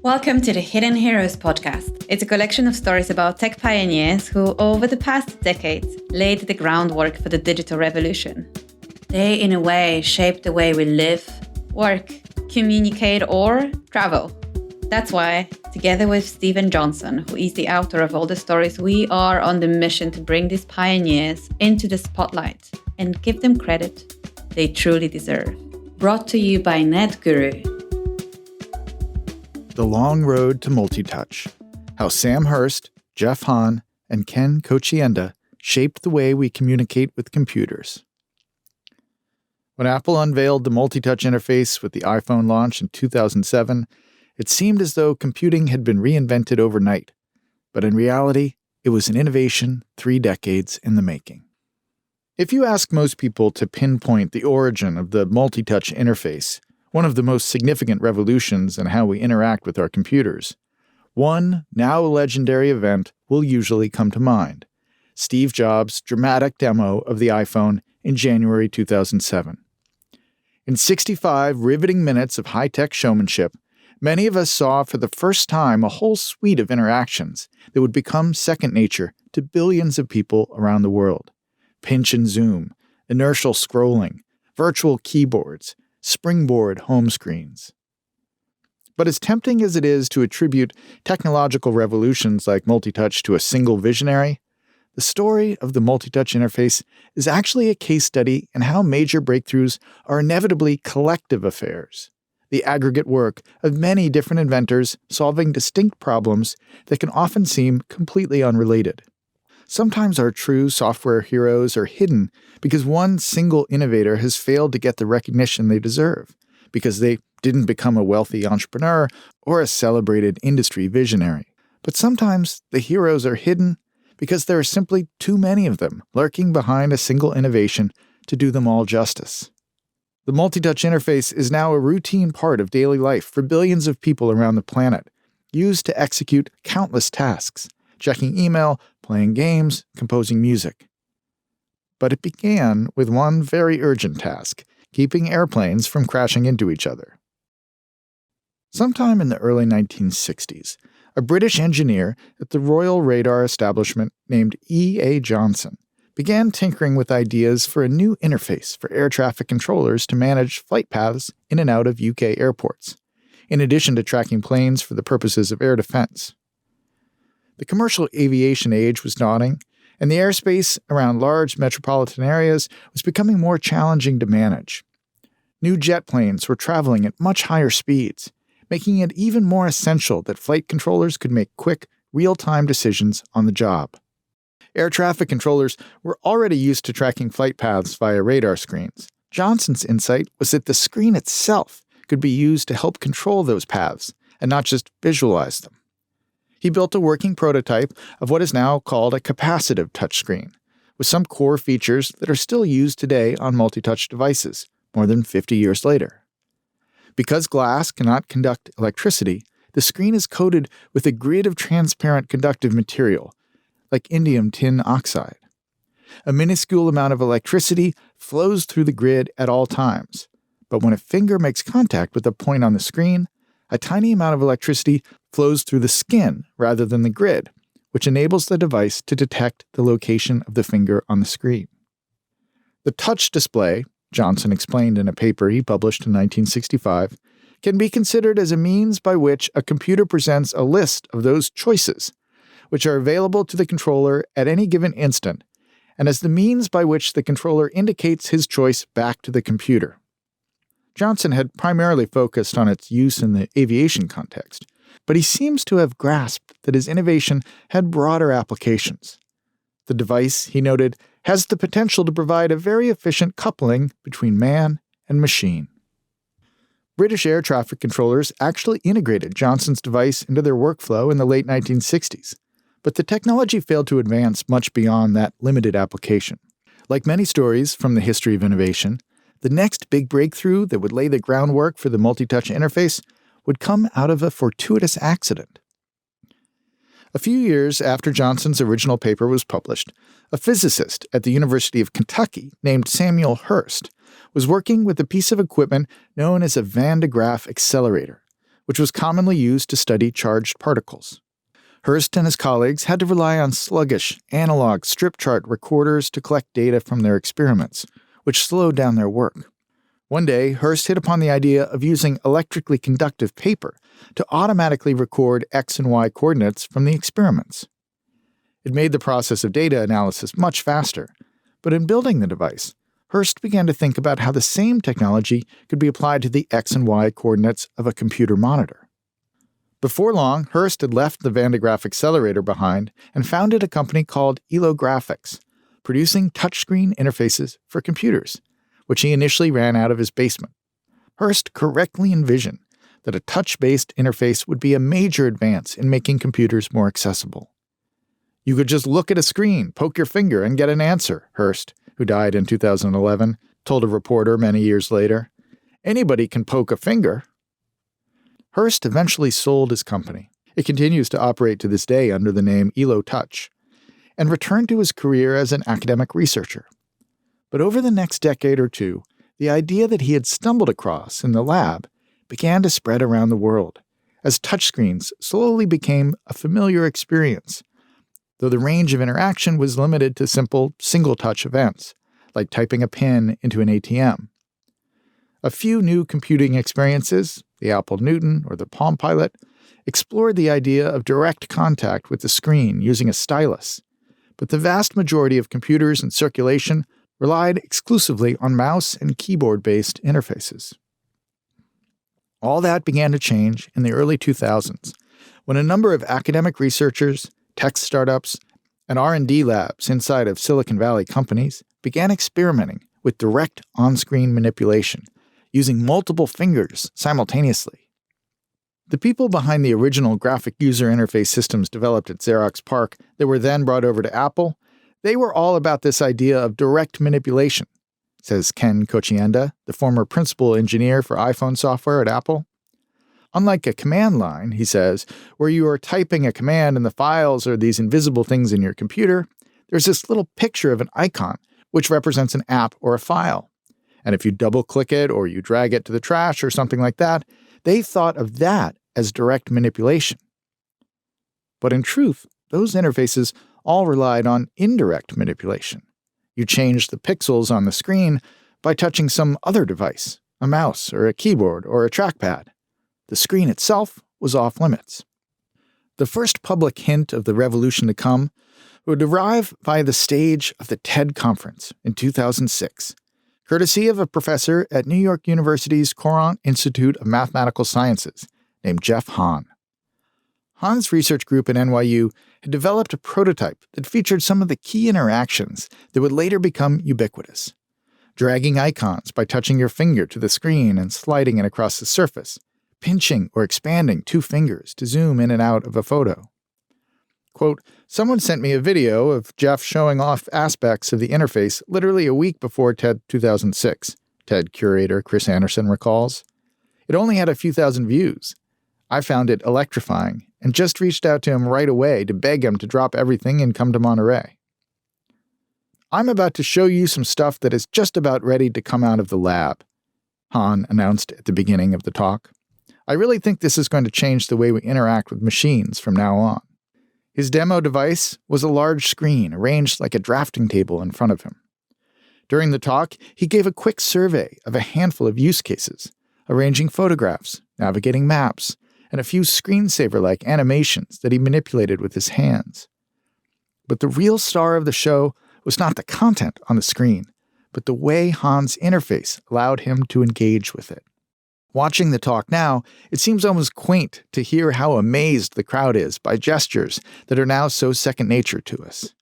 Welcome to the Hidden Heroes podcast. It's a collection of stories about tech pioneers who, over the past decades, laid the groundwork for the digital revolution. They, in a way, shaped the way we live, work, communicate, or travel. That's why, together with Stephen Johnson, who is the author of all the stories, we are on the mission to bring these pioneers into the spotlight and give them credit they truly deserve. Brought to you by Netguru. The Long Road to Multitouch, how Sam Hurst, Jeff Hahn, and Ken Kocienda shaped the way we communicate with computers. When Apple unveiled the multi-touch interface with the iPhone launch in 2007, it seemed as though computing had been reinvented overnight. But in reality, it was an innovation 3 decades in the making. If you ask most people to pinpoint the origin of the multi-touch interface, one of the most significant revolutions in how we interact with our computers, one now legendary event will usually come to mind: Steve Jobs' dramatic demo of the iPhone in January 2007. In 65 riveting minutes of high-tech showmanship, many of us saw for the first time a whole suite of interactions that would become second nature to billions of people around the world. Pinch and zoom, inertial scrolling, virtual keyboards, springboard home screens. But as tempting as it is to attribute technological revolutions like multi-touch to a single visionary, the story of the multi-touch interface is actually a case study in how major breakthroughs are inevitably collective affairs, the aggregate work of many different inventors solving distinct problems that can often seem completely unrelated. Sometimes our true software heroes are hidden because one single innovator has failed to get the recognition they deserve, because they didn't become a wealthy entrepreneur or a celebrated industry visionary. But sometimes the heroes are hidden because there are simply too many of them lurking behind a single innovation to do them all justice. The multi-touch interface is now a routine part of daily life for billions of people around the planet, used to execute countless tasks: checking email, playing games, composing music. But it began with one very urgent task: keeping airplanes from crashing into each other. Sometime in the early 1960s, a British engineer at the Royal Radar Establishment named E.A. Johnson began tinkering with ideas for a new interface for air traffic controllers to manage flight paths in and out of UK airports, in addition to tracking planes for the purposes of air defense. The commercial aviation age was dawning, and the airspace around large metropolitan areas was becoming more challenging to manage. New jet planes were traveling at much higher speeds, making it even more essential that flight controllers could make quick, real-time decisions on the job. Air traffic controllers were already used to tracking flight paths via radar screens. Johnson's insight was that the screen itself could be used to help control those paths, and not just visualize them. He built a working prototype of what is now called a capacitive touchscreen, with some core features that are still used today on multi-touch devices, more than 50 years later. Because glass cannot conduct electricity, the screen is coated with a grid of transparent conductive material, like indium tin oxide. A minuscule amount of electricity flows through the grid at all times, but when a finger makes contact with a point on the screen, a tiny amount of electricity flows through the skin rather than the grid, which enables the device to detect the location of the finger on the screen. The touch display, Johnson explained in a paper he published in 1965, can be considered as a means by which a computer presents a list of those choices, which are available to the controller at any given instant, and as the means by which the controller indicates his choice back to the computer. Johnson had primarily focused on its use in the aviation context, but he seems to have grasped that his innovation had broader applications. The device, he noted, has the potential to provide a very efficient coupling between man and machine. British air traffic controllers actually integrated Johnson's device into their workflow in the late 1960s, but the technology failed to advance much beyond that limited application. Like many stories from the history of innovation, the next big breakthrough that would lay the groundwork for the multi-touch interface would come out of a fortuitous accident. A few years after Johnson's original paper was published, a physicist at the University of Kentucky named Samuel Hurst was working with a piece of equipment known as a Van de Graaff accelerator, which was commonly used to study charged particles. Hurst and his colleagues had to rely on sluggish, analog strip chart recorders to collect data from their experiments, which slowed down their work. One day, Hurst hit upon the idea of using electrically conductive paper to automatically record X and Y coordinates from the experiments. It made the process of data analysis much faster, but in building the device, Hurst began to think about how the same technology could be applied to the X and Y coordinates of a computer monitor. Before long, Hurst had left the Van de Graaff accelerator behind and founded a company called Elo Graphics, producing touchscreen interfaces for computers, which he initially ran out of his basement. Hurst correctly envisioned that a touch-based interface would be a major advance in making computers more accessible. You could just look at a screen, poke your finger, and get an answer, Hurst, who died in 2011, told a reporter many years later. Anybody can poke a finger. Hurst eventually sold his company. It continues to operate to this day under the name Elo Touch, and returned to his career as an academic researcher. But over the next decade or two, the idea that he had stumbled across in the lab began to spread around the world, as touchscreens slowly became a familiar experience, though the range of interaction was limited to simple single-touch events, like typing a PIN into an ATM. A few new computing experiences, the Apple Newton or the Palm Pilot, explored the idea of direct contact with the screen using a stylus, but the vast majority of computers in circulation relied exclusively on mouse and keyboard-based interfaces. All that began to change in the early 2000s, when a number of academic researchers, tech startups, and R&D labs inside of Silicon Valley companies began experimenting with direct on-screen manipulation, using multiple fingers simultaneously. The people behind the original graphic user interface systems developed at Xerox PARC that were then brought over to Apple, they were all about this idea of direct manipulation, says Ken Kochienda, the former principal engineer for iPhone software at Apple. Unlike a command line, he says, where you are typing a command and the files are these invisible things in your computer, there's this little picture of an icon which represents an app or a file. And if you double-click it or you drag it to the trash or something like that, they thought of that as direct manipulation. But in truth, those interfaces all relied on indirect manipulation. You changed the pixels on the screen by touching some other device, a mouse or a keyboard or a trackpad. The screen itself was off-limits. The first public hint of the revolution to come would arrive via the stage of the TED conference in 2006, courtesy of a professor at New York University's Courant Institute of Mathematical Sciences named Jeff Hahn. Hahn's research group at NYU had developed a prototype that featured some of the key interactions that would later become ubiquitous. Dragging icons by touching your finger to the screen and sliding it across the surface, pinching or expanding two fingers to zoom in and out of a photo. Quote, someone sent me a video of Jeff showing off aspects of the interface literally a week before TED 2006, TED curator Chris Anderson recalls. It only had a few thousand views. I found it electrifying and just reached out to him right away to beg him to drop everything and come to Monterey. I'm about to show you some stuff that is just about ready to come out of the lab, Hahn announced at the beginning of the talk. I really think this is going to change the way we interact with machines from now on. His demo device was a large screen arranged like a drafting table in front of him. During the talk, he gave a quick survey of a handful of use cases, arranging photographs, navigating maps, and a few screensaver-like animations that he manipulated with his hands. But the real star of the show was not the content on the screen, but the way Hahn's interface allowed him to engage with it. Watching the talk now, it seems almost quaint to hear how amazed the crowd is by gestures that are now so second nature to us.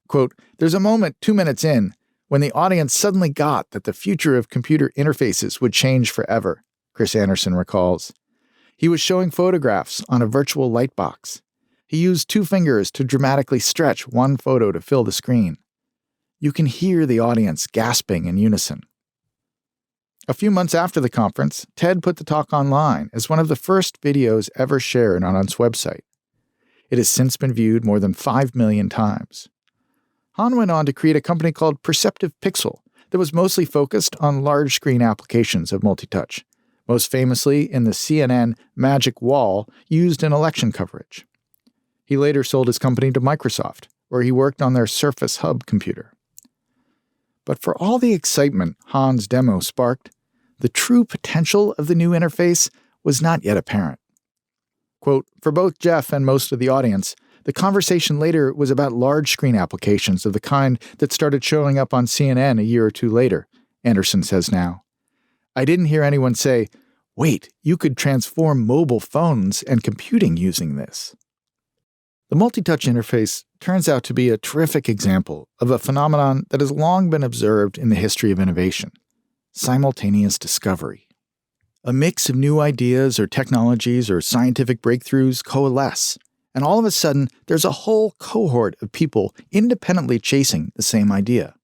Quote, there's a moment 2 minutes in when the audience suddenly got that the future of computer interfaces would change forever, Chris Anderson recalls. He was showing photographs on a virtual lightbox. He used 2 fingers to dramatically stretch one photo to fill the screen. You can hear the audience gasping in unison. A few months after the conference, TED put the talk online as one of the first videos ever shared on its website. It has since been viewed more than 5 million times. Hahn went on to create a company called Perceptive Pixel that was mostly focused on large-screen applications of multitouch, most famously in the CNN Magic Wall used in election coverage. He later sold his company to Microsoft, where he worked on their Surface Hub computer. But for all the excitement Han's demo sparked, the true potential of the new interface was not yet apparent. Quote, for both Jeff and most of the audience, the conversation later was about large screen applications of the kind that started showing up on CNN a year or two later, Anderson says now. I didn't hear anyone say, wait, you could transform mobile phones and computing using this. The multi-touch interface turns out to be a terrific example of a phenomenon that has long been observed in the history of innovation: simultaneous discovery. A mix of new ideas or technologies or scientific breakthroughs coalesce, and all of a sudden there's a whole cohort of people independently chasing the same idea.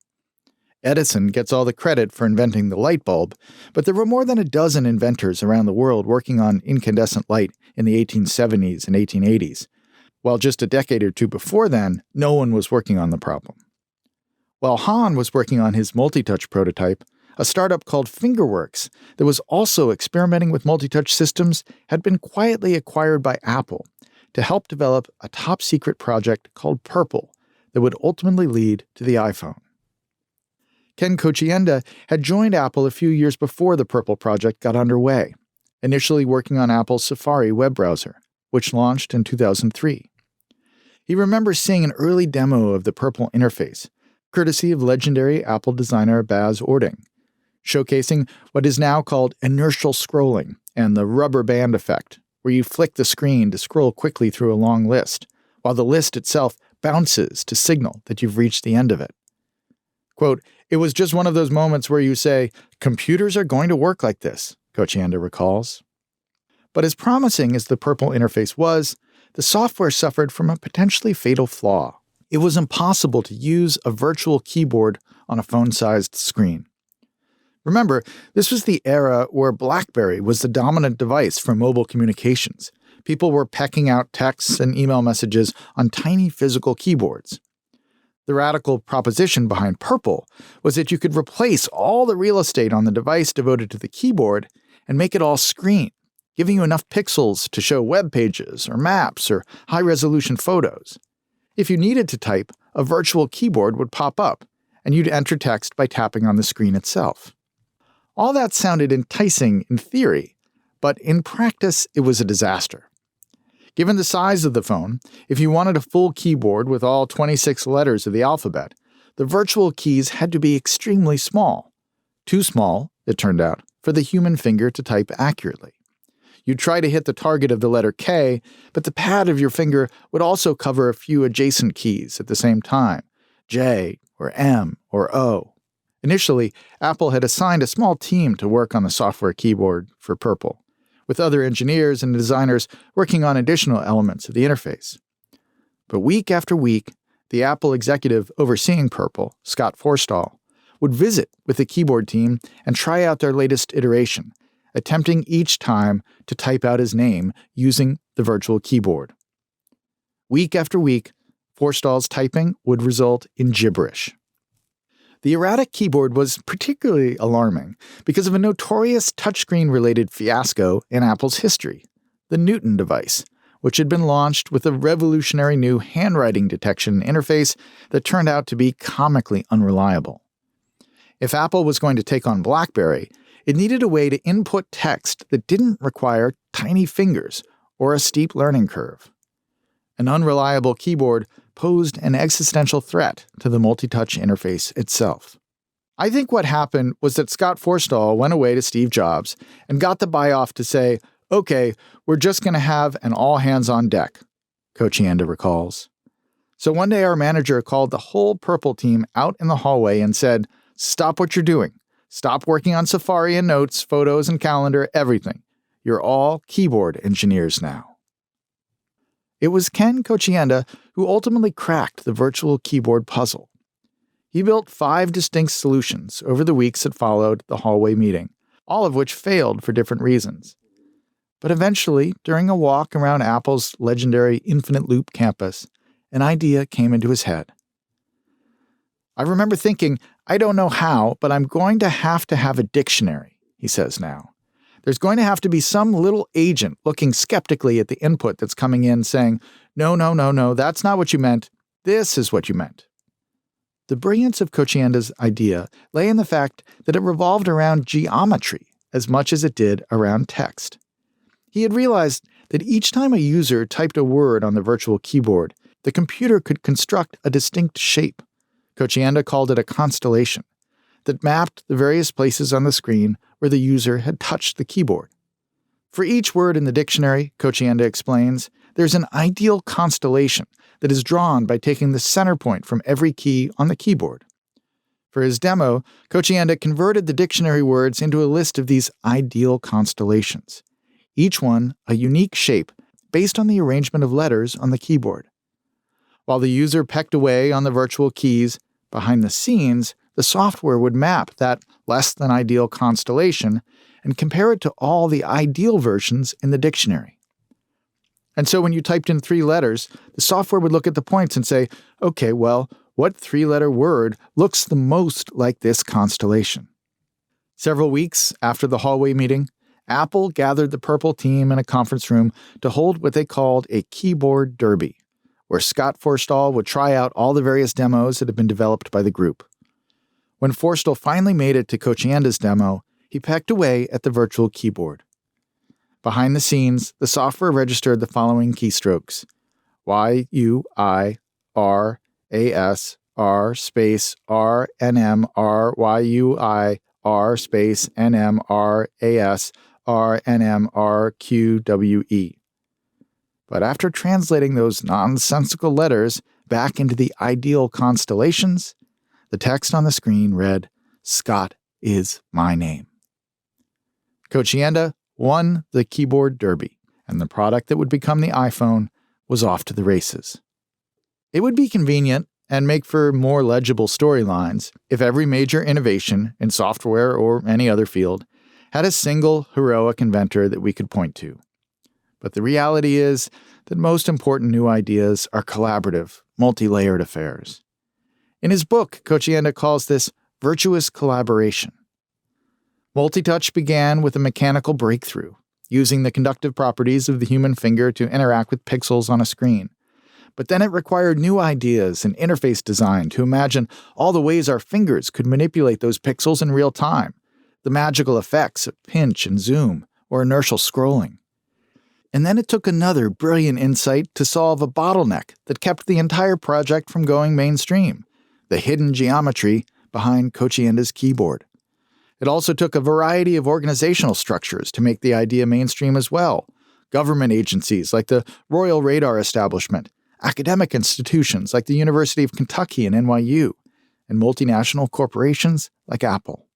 Edison gets all the credit for inventing the light bulb, but there were more than a dozen inventors around the world working on incandescent light in the 1870s and 1880s. While just a decade or two before then, no one was working on the problem. While Han was working on his multi-touch prototype, a startup called Fingerworks that was also experimenting with multi-touch systems had been quietly acquired by Apple to help develop a top-secret project called Purple that would ultimately lead to the iPhone. Ken Kochienda had joined Apple a few years before the Purple project got underway, initially working on Apple's Safari web browser, which launched in 2003. He remembers seeing an early demo of the Purple interface, courtesy of legendary Apple designer Baz Ording, showcasing what is now called inertial scrolling and the rubber band effect, where you flick the screen to scroll quickly through a long list, while the list itself bounces to signal that you've reached the end of it. Quote, it was just one of those moments where you say, computers are going to work like this, Kochienda recalls. But as promising as the Purple interface was, the software suffered from a potentially fatal flaw. It was impossible to use a virtual keyboard on a phone-sized screen. Remember, this was the era where BlackBerry was the dominant device for mobile communications. People were pecking out texts and email messages on tiny physical keyboards. The radical proposition behind Purple was that you could replace all the real estate on the device devoted to the keyboard and make it all screen, giving you enough pixels to show web pages or maps or high-resolution photos. If you needed to type, a virtual keyboard would pop up, and you'd enter text by tapping on the screen itself. All that sounded enticing in theory, but in practice it was a disaster. Given the size of the phone, if you wanted a full keyboard with all 26 letters of the alphabet, the virtual keys had to be extremely small. Too small, it turned out, for the human finger to type accurately. You'd try to hit the target of the letter K, but the pad of your finger would also cover a few adjacent keys at the same time, J or M or O. Initially, Apple had assigned a small team to work on the software keyboard for Purple, with other engineers and designers working on additional elements of the interface. But week after week, the Apple executive overseeing Purple, Scott Forstall, would visit with the keyboard team and try out their latest iteration, attempting each time to type out his name using the virtual keyboard. Week after week, Forstall's typing would result in gibberish. The erratic keyboard was particularly alarming because of a notorious touchscreen-related fiasco in Apple's history, the Newton device, which had been launched with a revolutionary new handwriting detection interface that turned out to be comically unreliable. If Apple was going to take on BlackBerry, it needed a way to input text that didn't require tiny fingers or a steep learning curve. An unreliable keyboard posed an existential threat to the multi-touch interface itself. I think what happened was that Scott Forstall went away to Steve Jobs and got the buy-off to say, okay, we're just going to have an all-hands-on-deck, Kochienda recalls. So one day our manager called the whole Purple team out in the hallway and said, stop what you're doing. Stop working on Safari and notes, photos and calendar, everything. You're all keyboard engineers now. It was Ken Kochienda who ultimately cracked the virtual keyboard puzzle. He built 5 distinct solutions over the weeks that followed the hallway meeting, all of which failed for different reasons. But eventually, during a walk around Apple's legendary Infinite Loop campus, an idea came into his head. I remember thinking, I don't know how, but I'm going to have a dictionary, he says now. There's going to have to be some little agent looking skeptically at the input that's coming in saying, no, that's not what you meant. This is what you meant. The brilliance of Kocienda's idea lay in the fact that it revolved around geometry as much as it did around text. He had realized that each time a user typed a word on the virtual keyboard, the computer could construct a distinct shape. Kocienda called it a constellation that mapped the various places on the screen where the user had touched the keyboard. For each word in the dictionary, Kocienda explains, there's an ideal constellation that is drawn by taking the center point from every key on the keyboard. For his demo, Kocienda converted the dictionary words into a list of these ideal constellations, each one a unique shape based on the arrangement of letters on the keyboard. While the user pecked away on the virtual keys, behind the scenes, the software would map that less-than-ideal constellation and compare it to all the ideal versions in the dictionary. And so when you typed in 3 letters, the software would look at the points and say, okay, well, what 3-letter word looks the most like this constellation? Several weeks after the hallway meeting, Apple gathered the Purple team in a conference room to hold what they called a keyboard derby, where Scott Forstall would try out all the various demos that had been developed by the group. When Forstall finally made it to Kocienda's demo, he pecked away at the virtual keyboard. Behind the scenes, the software registered the following keystrokes: Y-U-I-R-A-S-R space R-N-M-R-Y-U-I-R space N-M-R-A-S-R-N-M-R-Q-W-E. But after translating those nonsensical letters back into the ideal constellations, the text on the screen read, "Scott is my name." Kocienda won the keyboard derby, and the product that would become the iPhone was off to the races. It would be convenient and make for more legible storylines if every major innovation in software or any other field had a single heroic inventor that we could point to. But the reality is that most important new ideas are collaborative, multi-layered affairs. In his book, Kocienda calls this virtuous collaboration. Multitouch began with a mechanical breakthrough, using the conductive properties of the human finger to interact with pixels on a screen. But then it required new ideas and interface design to imagine all the ways our fingers could manipulate those pixels in real time, the magical effects of pinch and zoom or inertial scrolling. And then it took another brilliant insight to solve a bottleneck that kept the entire project from going mainstream: the hidden geometry behind Kocienda's keyboard. It also took a variety of organizational structures to make the idea mainstream as well: government agencies like the Royal Radar Establishment, academic institutions like the University of Kentucky and NYU, and multinational corporations like Apple.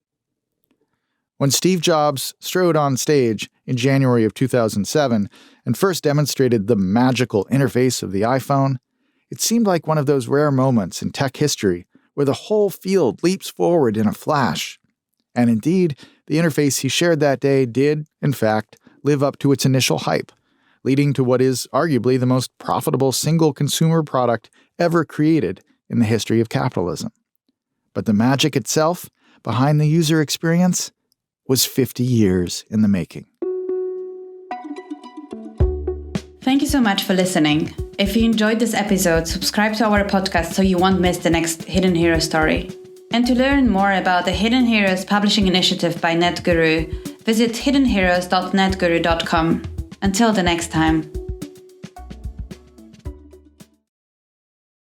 When Steve Jobs strode on stage in January of 2007 and first demonstrated the magical interface of the iPhone, it seemed like one of those rare moments in tech history where the whole field leaps forward in a flash. And indeed, the interface he shared that day did, in fact, live up to its initial hype, leading to what is arguably the most profitable single consumer product ever created in the history of capitalism. But the magic itself, behind the user experience, was 50 years in the making. Thank you so much for listening. If you enjoyed this episode, subscribe to our podcast so you won't miss the next Hidden Hero story. And to learn more about the Hidden Heroes Publishing Initiative by Netguru, visit hiddenheroes.netguru.com. Until the next time.